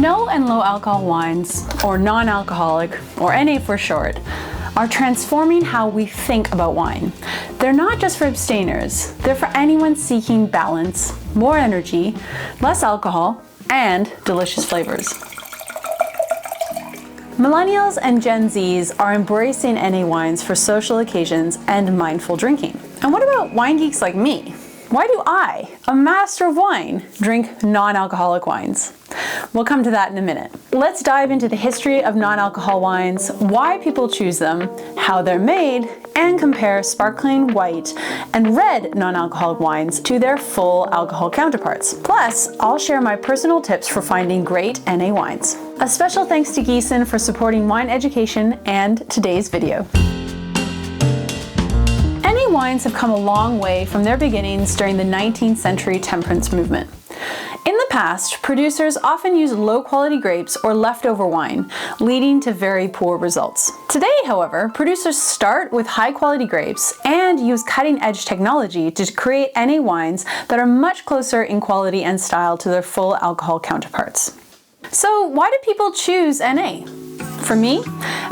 No and low alcohol wines, or non-alcoholic, or NA for short, are transforming how we think about wine. They're not just for abstainers, they're for anyone seeking balance, more energy, less alcohol, and delicious flavors. Millennials and Gen Zs are embracing NA wines for social occasions and mindful drinking. And what about wine geeks like me? Why do I, a master of wine, drink non-alcoholic wines? We'll come to that in a minute. Let's dive into the history of non-alcohol wines, why people choose them, how they're made, and compare sparkling white and red non-alcoholic wines to their full alcohol counterparts. Plus, I'll share my personal tips for finding great NA wines. A special thanks to Giesen for supporting wine education and today's video. NA wines have come a long way from their beginnings during the 19th century temperance movement. In the past, producers often used low-quality grapes or leftover wine, leading to very poor results. Today, however, producers start with high-quality grapes and use cutting-edge technology to create NA wines that are much closer in quality and style to their full alcohol counterparts. So why do people choose NA? For me,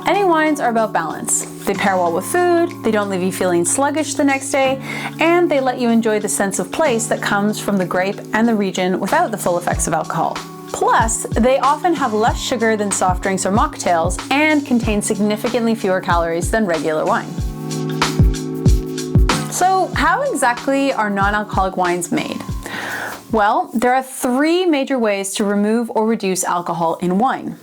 NA wines are about balance. They pair well with food, they don't leave you feeling sluggish the next day, and they let you enjoy the sense of place that comes from the grape and the region without the full effects of alcohol. Plus, they often have less sugar than soft drinks or mocktails and contain significantly fewer calories than regular wine. So, how exactly are non-alcoholic wines made? Well, there are three major ways to remove or reduce alcohol in wine.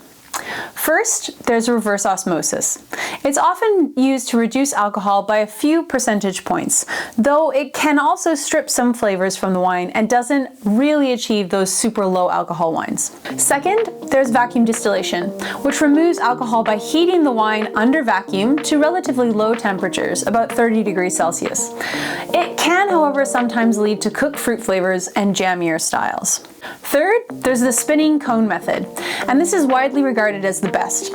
First, there's reverse osmosis. It's often used to reduce alcohol by a few percentage points, though it can also strip some flavors from the wine and doesn't really achieve those super low alcohol wines. Second, there's vacuum distillation, which removes alcohol by heating the wine under vacuum to relatively low temperatures, about 30 degrees Celsius. It can, however, sometimes lead to cooked fruit flavors and jammier styles. Third, there's the spinning cone method, and this is widely regarded as the best.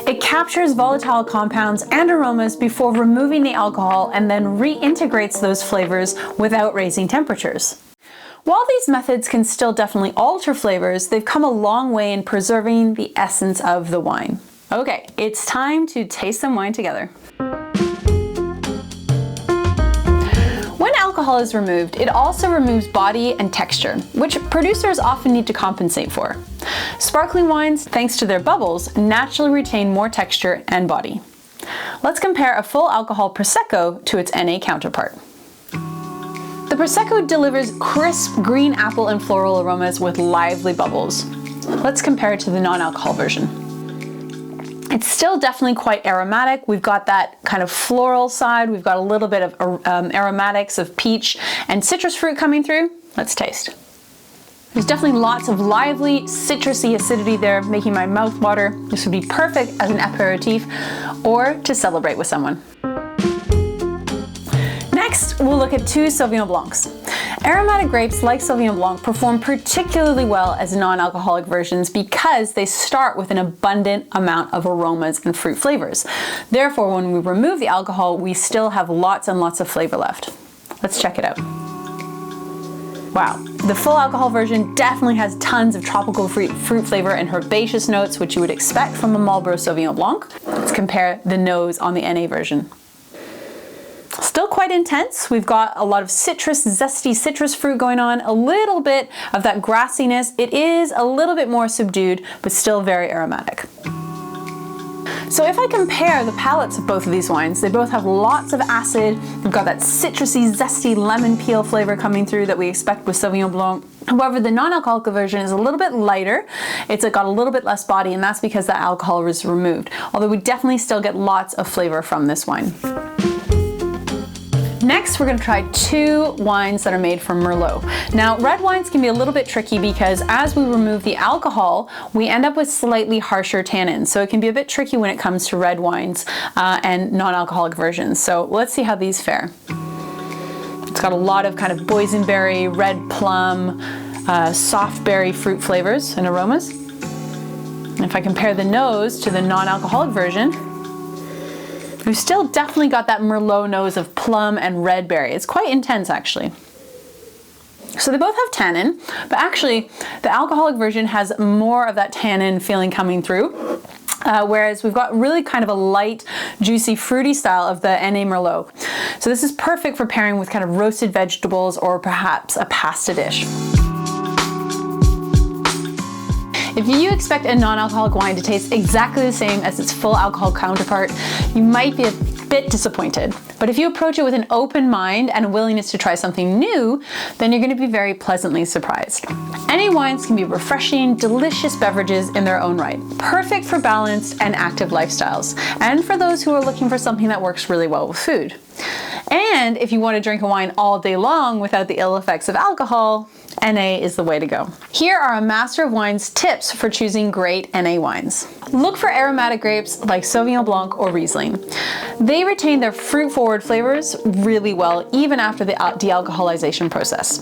It captures volatile compounds and aromas before removing the alcohol and then reintegrates those flavors without raising temperatures. While these methods can still definitely alter flavors, they've come a long way in preserving the essence of the wine. Okay, it's time to taste some wine together. When alcohol is removed, it also removes body and texture, which producers often need to compensate for. Sparkling wines, thanks to their bubbles, naturally retain more texture and body. Let's compare a full alcohol Prosecco to its NA counterpart. The Prosecco delivers crisp green apple and floral aromas with lively bubbles. Let's compare it to the non-alcohol version. It's still definitely quite aromatic. We've got that kind of floral side. We've got a little bit of aromatics of peach and citrus fruit coming through. Let's taste. There's definitely lots of lively citrusy acidity there, making my mouth water. This would be perfect as an aperitif or to celebrate with someone. Next, we'll look at two Sauvignon Blancs. Aromatic grapes like Sauvignon Blanc perform particularly well as non-alcoholic versions because they start with an abundant amount of aromas and fruit flavors. Therefore, when we remove the alcohol, we still have lots and lots of flavor left. Let's check it out. Wow, the full alcohol version definitely has tons of tropical fruit flavor and herbaceous notes, which you would expect from a Marlborough Sauvignon Blanc. Let's compare the nose on the NA version. Still quite intense. We've got a lot of zesty citrus fruit going on, a little bit of that grassiness. It is a little bit more subdued, but still very aromatic. So if I compare the palates of both of these wines, they both have lots of acid. They've got that citrusy, zesty lemon peel flavor coming through that we expect with Sauvignon Blanc. However, the non-alcoholic version is a little bit lighter. It's got a little bit less body, and that's because the alcohol was removed. Although we definitely still get lots of flavor from this wine. Next, we're going to try two wines that are made from Merlot. Now, red wines can be a little bit tricky because as we remove the alcohol, we end up with slightly harsher tannins. So it can be a bit tricky when it comes to red wines and non-alcoholic versions. So let's see how these fare. It's got a lot of kind of boysenberry, red plum, soft berry fruit flavors and aromas. And if I compare the nose to the non-alcoholic version, we've still definitely got that Merlot nose of plum and red berry. It's quite intense, actually. So they both have tannin, but actually the alcoholic version has more of that tannin feeling coming through. Whereas we've got really kind of a light, juicy, fruity style of the NA Merlot. So this is perfect for pairing with kind of roasted vegetables or perhaps a pasta dish. If you expect a non-alcoholic wine to taste exactly the same as its full alcohol counterpart, you might be a bit disappointed. But if you approach it with an open mind and a willingness to try something new, then you're going to be very pleasantly surprised. NA wines can be refreshing, delicious beverages in their own right, perfect for balanced and active lifestyles, and for those who are looking for something that works really well with food. And if you want to drink a wine all day long without the ill effects of alcohol, NA is the way to go. Here are a Master of Wines tips for choosing great NA wines. Look for aromatic grapes like Sauvignon Blanc or Riesling. They retain their fruit-forward flavors really well even after the de-alcoholization process.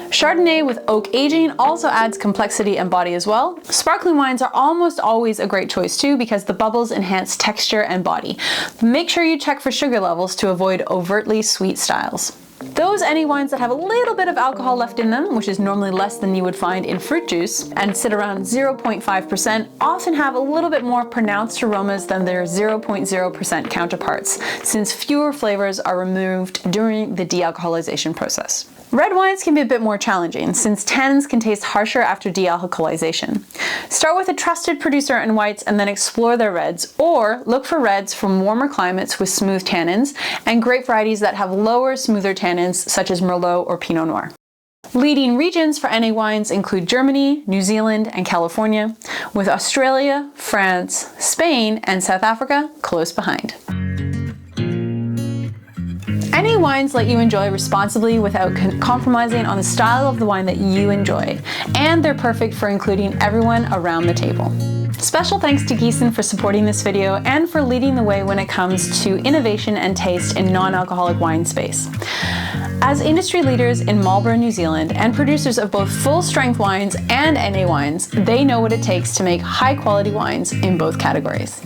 Chardonnay with oak aging also adds complexity and body as well. Sparkling wines are almost always a great choice too because the bubbles enhance texture and body. Make sure you check for sugar levels to avoid overtly sweet styles. Those NA wines that have a little bit of alcohol left in them, which is normally less than you would find in fruit juice, and sit around 0.5%, often have a little bit more pronounced aromas than their 0.0% counterparts, since fewer flavors are removed during the de-alcoholization process. Red wines can be a bit more challenging, since tannins can taste harsher after de-alcoholization. Start with a trusted producer in whites and then explore their reds, or look for reds from warmer climates with smooth tannins, and grape varieties that have lower, smoother tannins, such as Merlot or Pinot Noir. Leading regions for NA wines include Germany, New Zealand, and California, with Australia, France, Spain, and South Africa close behind. NA wines let you enjoy responsibly without compromising on the style of the wine that you enjoy, and they're perfect for including everyone around the table. Special thanks to Giesen for supporting this video and for leading the way when it comes to innovation and taste in non-alcoholic wine space. As industry leaders in Marlborough, New Zealand, and producers of both full-strength wines and NA wines, they know what it takes to make high-quality wines in both categories.